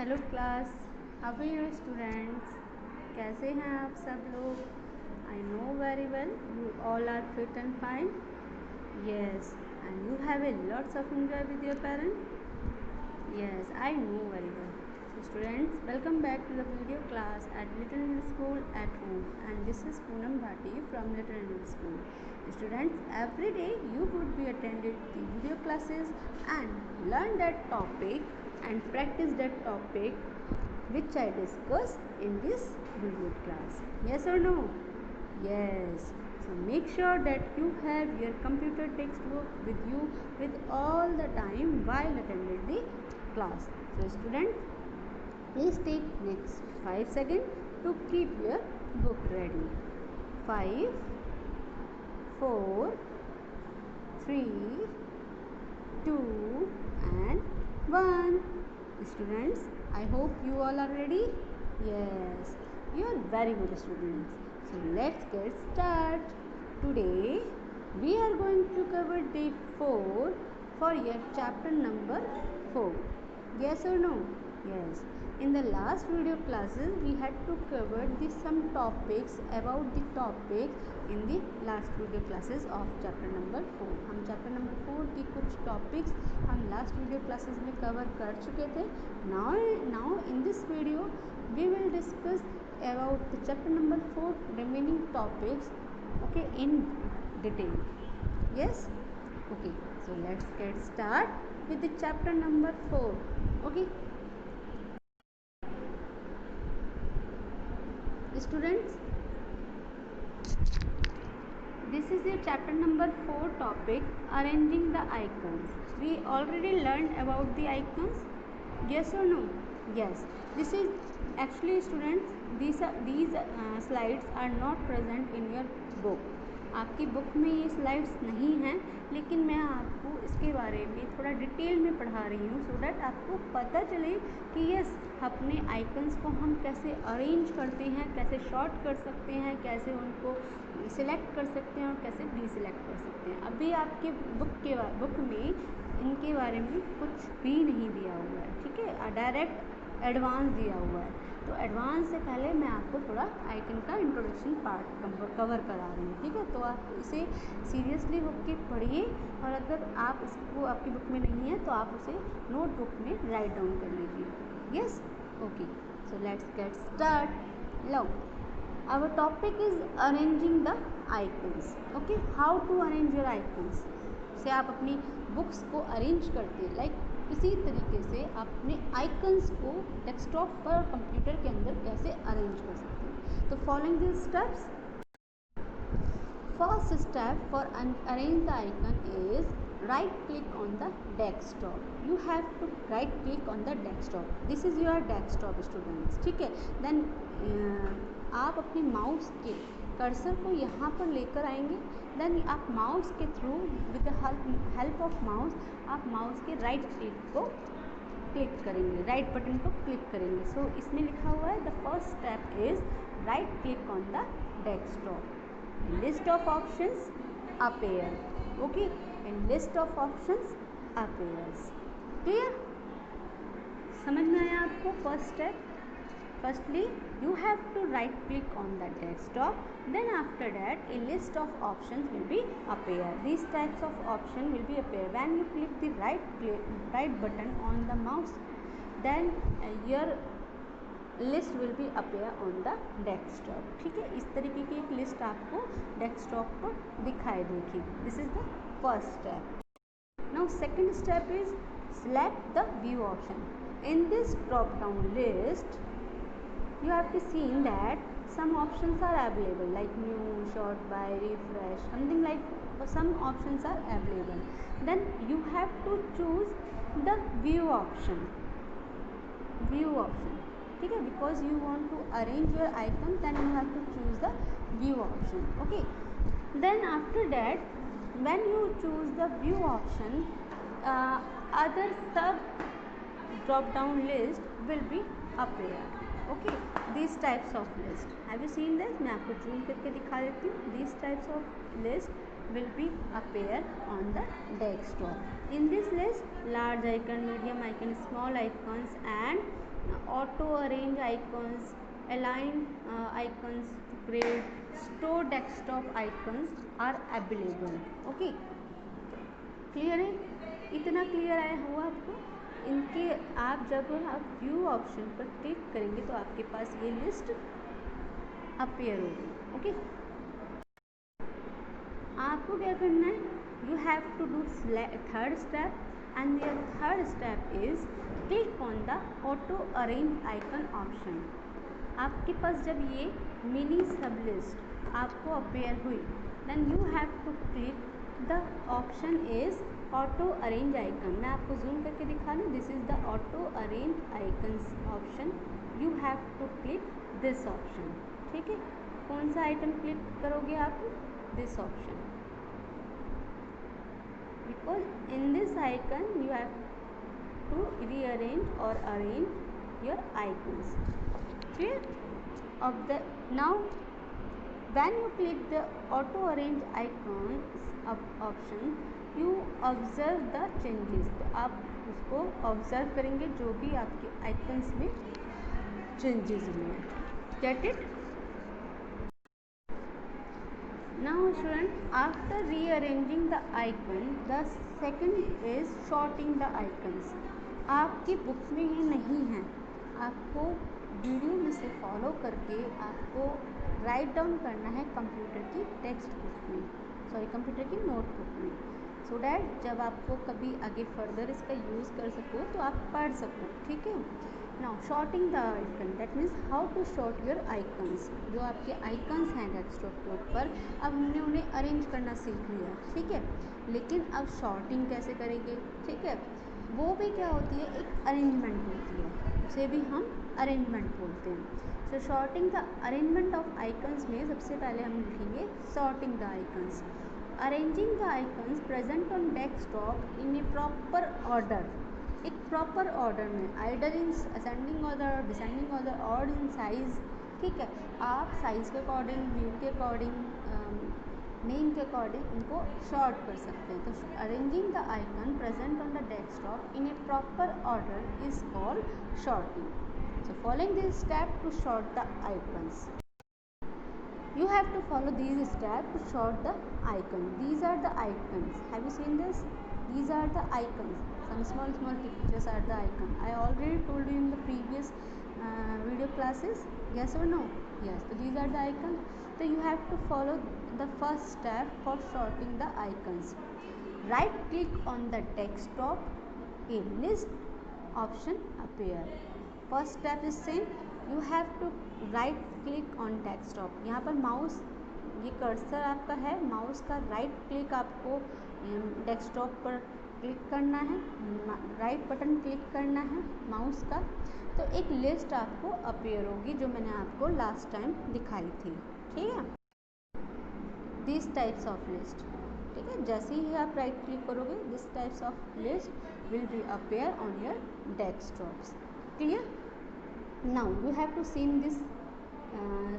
Hello class, how are you students. कैसे हैं आप सब लोग। I know very well you all are fit and fine. Yes, and you have a lots of enjoy with your parent. Yes, I know very well. So students, welcome back to the video class at Little Hill School at home, and this is Poonam Bhati from Little Hill School. Students, every day you would be attended the video classes and learn that topic and practice that topic which I discuss in this video class. Yes or no? Yes. So make sure that you have your computer textbook with you with all the time while attending the class. So students, please take next 5 seconds to keep your book ready. 5, 4, 3, 2 and 1. Students, I hope you all are ready. Yes, you are very good students. So let's get started. Today we are going to cover day 4 for your chapter number 4. Yes or no? Yes. In the last video classes we had to cover some topics about the topics in the last video classes of chapter number 4. हम chapter number 4 की कुछ topics हम last video classes में cover कर चुके थे. Now in this video we will discuss about the chapter number 4 remaining topics, okay, in detail. Yes, okay, so let's get start with the chapter number 4. Okay students, this is your chapter number 4 topic, arranging the icons. We already learned about the icons. Yes or no? Yes. This is actually students, these slides are not present in your book. आपकी book में ये slides नहीं हैं, लेकिन मैं आपको इसके बारे में थोड़ा डिटेल में पढ़ा रही हूँ सो डैट आपको पता चले कि यस, अपने आइकन्स को हम कैसे अरेंज करते हैं, कैसे शॉर्ट कर सकते हैं, कैसे उनको सिलेक्ट कर सकते हैं और कैसे डीसिलेक्ट कर सकते हैं. अभी आपके बुक में इनके बारे में कुछ भी नहीं दिया हुआ है, ठीक है, डायरेक्ट एडवांस दिया हुआ है. तो एडवांस से पहले मैं आपको थोड़ा आइकन का इंट्रोडक्शन पार्ट कवर करा रही हूँ, ठीक है. तो आप इसे सीरियसली होकर पढ़िए, और अगर आप इसको आपकी बुक में नहीं है तो आप उसे नोटबुक में राइट डाउन कर लीजिए. Yes, okay, so let's get start. Low, our topic is arranging the icons. Okay, how to arrange your icons. से आप अपनी बुक्स को अरेंज करते हैं, लाइक इसी तरीके से आप अपने आइकन्स को डेस्कटॉप पर और कंप्यूटर के अंदर कैसे अरेंज कर सकते हैं. तो following this steps. First step for arrange the icon is right click on the desktop. You have to right click on the desktop. This is your desktop students, ठीक है. then आप अपने माउस के cursor को यहाँ पर लेकर आएंगे. देन आप माउस के through with the help of mouse आप माउस के राइट क्लिक को क्लिक करेंगे, राइट बटन को क्लिक करेंगे. सो इसमें लिखा हुआ है the first step is right click on the desktop. List of options appear. Okay, a list of options appears. Clear? समझ में आया आपको first step. Firstly, you have to right click on the desktop. Then after that, a list of options will be appear. These types of option will be appear when you click the right button on the mouse. Then your list will B appear on the desktop. ठीक है, इस तरीके की एक list आपको desktop पर दिखाई देगी. This is the first step. Now second step is select the view option. In this drop down list you have to see that some options are available like new, sort by, refresh, something like some options are available. Then you have to choose the view option. ठीक है, because you want to arrange your icon, then you have to choose the view option. Okay, then after that when you choose the view option, other sub drop down list will be appear. Okay, these types of list, have you seen this? मैं आपको zoom करके दिखा देती हूँ. these types of list will be appear on the desktop. In this list, large icon, medium icon, small icons and auto arrange icons, align icons, grid, store desktop icons are available. Okay, clear है? इतना clear आया हुआ आपको? इनके आप जब आप view option पर क्लिक करेंगे तो आपके पास ये लिस्ट अपीयर होगी. ओके, आपको क्या करना है? You have to do third step, and your third step is click on the auto arrange icon option. आपके पास जब ये मिनी सब लिस्ट आपको अपेयर हुई, then you have to click the option is auto arrange icon. मैं आपको zoom करके दिखा दूँ. this is the auto arrange icons option. you have to click this option. ठीक है, कौन सा आइटम क्लिक करोगे आप? this option, because in this icon you have to rearrange or arrange your icons. Clear? Of the now when you click the auto arrange icons option, you observe the changes. तो आप उसको observe करेंगे जो भी आपके icons में changes हुए हैं. Get it? Now student, after rearranging the icon, the second is sorting the icons. आपकी बुक में ये नहीं है, आपको वीडियो में से फॉलो करके आपको राइट डाउन करना है कंप्यूटर की टेक्स्ट बुक में, कंप्यूटर की नोटबुक में, सो डैट जब आपको कभी आगे फर्दर इसका यूज़ कर सको तो आप पढ़ सको. ठीक है. Now sorting the icon, that means how to sort your icons. जो आपके आइकन्स हैं डेस्कटॉप के ऊपर, अब हमने उन्हें अरेंज करना सीख लिया. ठीक है, लेकिन अब शॉर्टिंग कैसे करेंगे? ठीक है, वो भी क्या होती है? एक अरेंजमेंट होती है, उसे भी हम अरेंजमेंट बोलते हैं. So sorting the arrangement of icons में सबसे पहले हम लिखेंगे sorting the icons. Arranging the icons present on desktop in a proper order. एक प्रॉपर ऑर्डर में, either in ascending order, descending order, और इन साइज. ठीक है, आप साइज़ के अकॉर्डिंग, व्यू के अकॉर्डिंग, नेम के अकॉर्डिंग उनको शॉर्ट कर सकते हैं. तो arranging the icon present on the desktop in a proper order is called sorting. So following this step to sort the icons. You have to follow these steps to sort the icon. These are the icons. Have you seen this? These are the icons. Some small pictures are the icon. I already told you in the previous video classes. Yes or no? Yes. So these are the icons. So you have to follow the first step for sorting the icons. Right click on the desktop. A list option appear. First step is same. You have to right click on desktop. यहाँ पर mouse, ये cursor आपका है, mouse का right click आपको desktop पर click करना है, राइट बटन क्लिक करना है माउस का. तो एक लिस्ट आपको अपीयर होगी जो मैंने आपको लास्ट टाइम दिखाई थी. ठीक है, दिस टाइप्स ऑफ लिस्ट. ठीक है, जैसे ही आप राइट क्लिक करोगे this types of list will be appear on your desktops. Clear? Now you have to seen this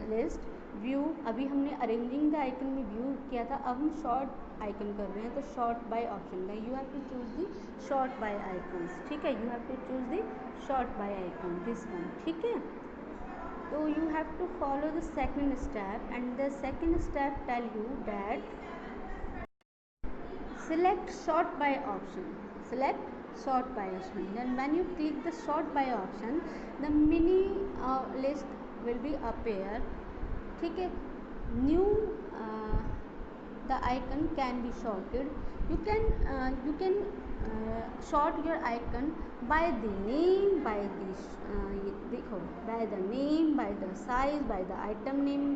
list view. अभी हमने अरेंजिंग द आइकन में व्यू किया था, अब हम शॉर्ट आइकन कर रहे हैं तो शॉर्ट बाय ऑप्शन का you have to choose the sort by icons. ठीक है, you have to choose the sort by icon, this one. ठीक है, तो you have to follow the second step and the second step tell you that select sort by option. Select sort by option. Then when you click the sort by option, the mini list will be appear. ठीक है, new the icon can be sorted. You can sort your icon by the name, by the देखो, by the name, by the size, by the item name,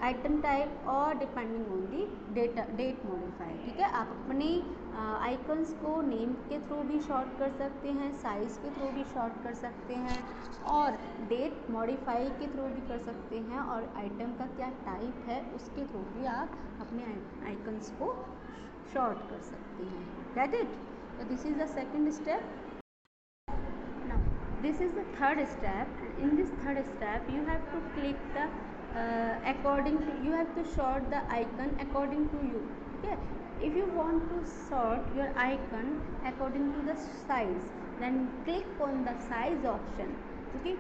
item type, और depending on the date modifier. ठीक है, आप अपने icons को name के through भी short कर सकते हैं, साइज़ के थ्रू भी शॉर्ट कर सकते हैं, और डेट मॉडिफाई के थ्रू भी कर सकते हैं, और आइटम का क्या टाइप है उसके थ्रू भी आप अपने आइकन्स को शॉर्ट कर सकते हैं. Get it? So this is the second step. Now this is the third step. In this third step you have to click the according to, you have to sort the icon according to you. Okay, if you want to sort your icon according to the size, then click on the size option. Okay.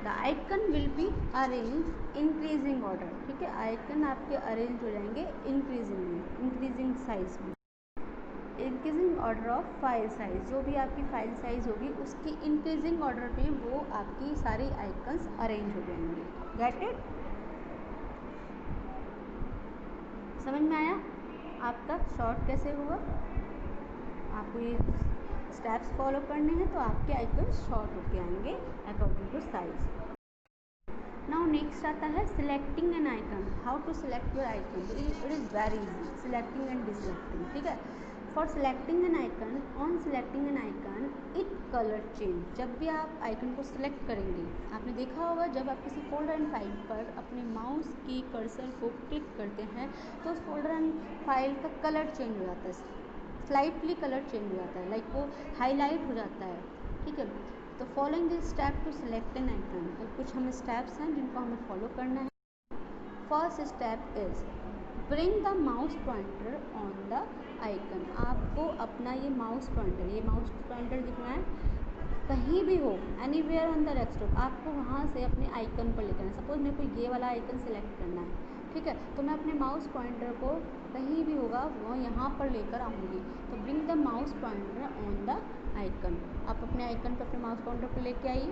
The icon will be arrange increasing order, ठीक है। Icon आपके arrange हो जाएंगे increasing size में, increasing order of file size, जो भी आपकी file size होगी उसकी इंक्रीजिंग ऑर्डर में वो आपकी सारी आइकन्स अरेंज हो जाएंगे। Get it? समझ में आया? आपका शॉर्ट कैसे हुआ? आपको ये स्टेप्स फॉलो करने हैं तो आपके आइकन शॉर्ट होके आएंगे according to size. Now next आता है selecting an icon, how to select your icon. It is very easy, selecting and deselecting, ठीक है। For selecting an icon, on selecting an icon it colour change. जब भी आप icon को select करेंगे, आपने देखा होगा जब आप किसी फोल्डर एंड फाइल पर अपने माउस की कर्सर को क्लिक करते हैं तो उस फोल्डर एंड फाइल का कलर चेंज हो जाता है, स्लाइटली कलर चेंज हो जाता है, लाइक वो हाईलाइट हो जाता है, ठीक है। तो following this step to select an icon, तो कुछ हमें स्टेप्स हैं जिनको हमें फॉलो करना है। First step is bring the mouse pointer on the icon. आपको अपना ये माउस पॉइंटर दिख रहा है, कहीं भी हो, एनीवेयर ऑन द डेस्कटॉप, आपको वहाँ से अपने आइकन पर लेकर आना। सपोज मेरे को ये वाला आइकन सेलेक्ट करना है, ठीक है, तो मैं अपने माउस पॉइंटर को कहीं भी होगा वो यहाँ पर लेकर आऊँगी। तो bring the mouse pointer on the icon, आप अपने आइकन पर अपने माउस पॉइंटर को लेके आइए।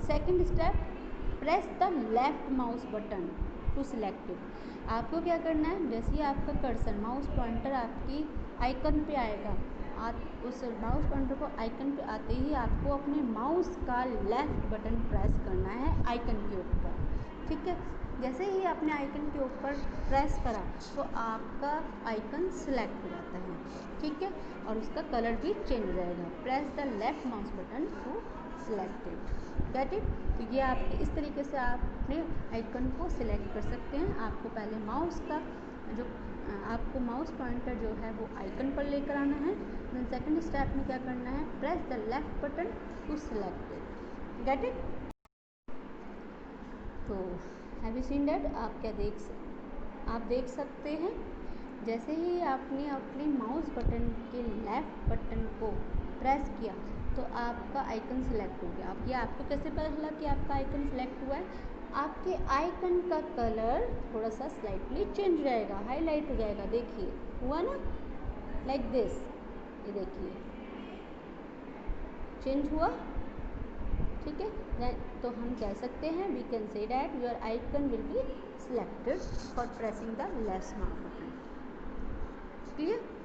Second step, press the left mouse button to select it. आपको क्या करना है, जैसे ही आपका कर्सर माउस पॉइंटर आपकी आइकन पे आएगा, आप उस माउस पॉइंटर को आइकन पे आते ही आपको अपने माउस का लेफ्ट बटन प्रेस करना है आइकन के ऊपर, ठीक है। जैसे ही आपने आइकन के ऊपर प्रेस करा तो आपका आइकन सिलेक्ट हो जाता है, ठीक है, और उसका कलर भी चेंज हो जाएगा। Press the left mouse button to select it, get it. तो ये आप इस तरीके से आप अपने आइकन को सिलेक्ट कर सकते हैं। आपको पहले माउस का जो आपको माउस पॉइंटर जो है वो आइकन पर लेकर आना है। देन सेकंड स्टेप में क्या करना है, press the left button to select it, get it. तो हैव यू सीन दैट? आप देख सकते हैं जैसे ही आपने अपने माउस बटन के लेफ्ट बटन को प्रेस किया तो आपका आइकन सेलेक्ट हो गया। अब ये आपको कैसे पता चला कि आपका आइकन सेलेक्ट हुआ है? आपके आइकन का कलर थोड़ा सा स्लाइटली चेंज हो जाएगा, हाईलाइट हो जाएगा, देखिए हुआ ना, लाइक दिस, ये देखिए चेंज हुआ, ठीक है। तो हम कह सकते हैं, we can say that your icon will be selected for pressing the left mouse button, clear.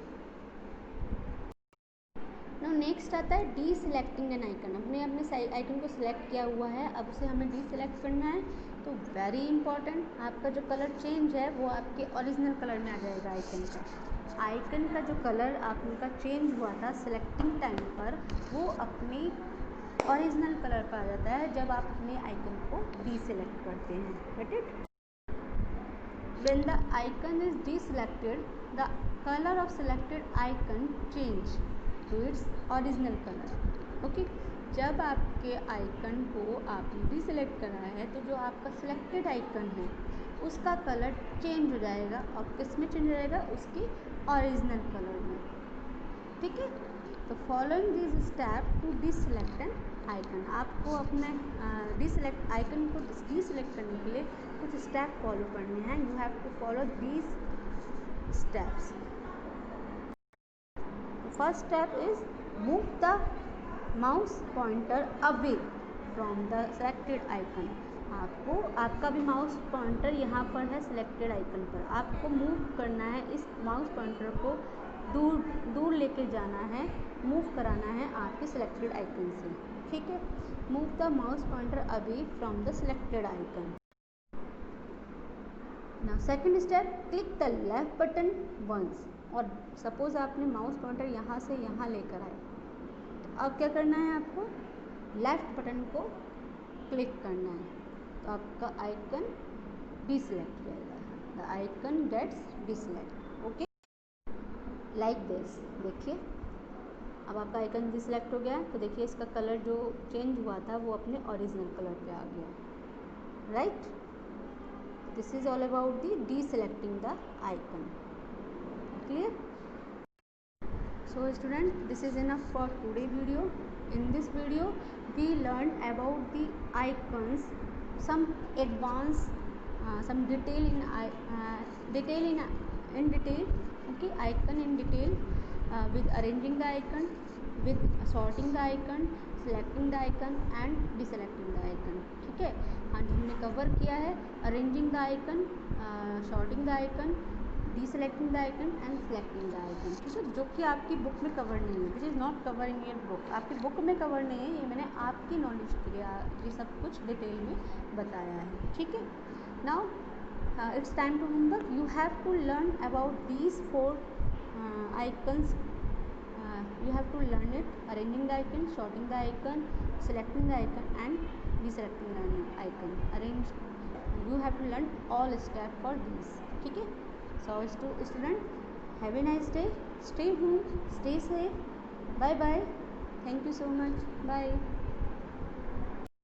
Now next आता है डी सिलेक्टिंग एन आइकन। अपने आइकन को सिलेक्ट किया हुआ है, अब उसे हमें डी सिलेक्ट करना है। तो वेरी इंपॉर्टेंट, आपका जो कलर चेंज है वो आपके ओरिजिनल कलर में आ जाएगा। आइकन का जो कलर आपका चेंज हुआ था सिलेक्टिंग टाइम पर, वो अपनी ओरिजिनल कलर पर आ जाता है जब आप अपने आइकन को डी सिलेक्ट करते हैं, get it. When the icon is deselected, the color of selected icon change to its original color. Okay? जब आपके आइकन को आपने डीसेलेक्ट करा है तो जो आपका सिलेक्टेड आइकन है उसका कलर चेंज हो जाएगा, और किस में चेंज हो जाएगा? उसकी ओरिजिनल कलर में, ठीक है। तो following this step to deselect an icon, आपको अपने डीसेलेक्ट आइकन को डीसेलेक्ट करने के लिए कुछ स्टेप फॉलो करने हैं। You have to follow these steps. First step is move the mouse pointer away from the selected icon. आपको आपका भी माउस पॉइंटर यहाँ पर है सिलेक्टेड आइकन पर, आपको मूव करना है इस माउस पॉइंटर को दूर लेके जाना है, मूव कराना है आपके सिलेक्टेड आइकन से, ठीक है। Move the mouse pointer away from the selected icon. Now second step, click the left button once. और सपोज आपने माउस पॉइंटर यहाँ से यहाँ लेकर आए, तो अब क्या करना है, आपको लेफ्ट बटन को क्लिक करना है, तो आपका आइकन डीसेलेक्ट हो जाएगा, the icon gets deselect, okay, like this. देखिए अब आपका आइकन डिसेलेक्ट हो गया, तो देखिए इसका कलर जो चेंज हुआ था वो अपने ओरिजिनल कलर पे आ गया, right. This is all about the deselecting the icon, clear. So student, this is enough for today video. In this video we learned about the icons, some advanced, some detail in detail, okay, icon in detail, with arranging the icon, with sorting the icon, selecting the icon and deselecting the icon. ठीक है, हाँ जी, हमने cover किया है arranging the icon, sorting the icon, deselecting the icon and selecting the icon. ठीक है, जो कि आपकी बुक में कवर नहीं है, which is not cover in your book, आपकी बुक में कवर नहीं है, ये मैंने आपकी नॉलेज के लिए ये सब कुछ डिटेल में बताया है. ठीक है, now it's time to homework. You have to learn about these 4 icons. You have to learn it: arranging the icon, sorting the icon, selecting the icon and deselecting the icon. You have to learn all steps for these. ठीक है. So student, have a nice day. Stay home, stay safe. Bye bye. Thank you so much. Bye.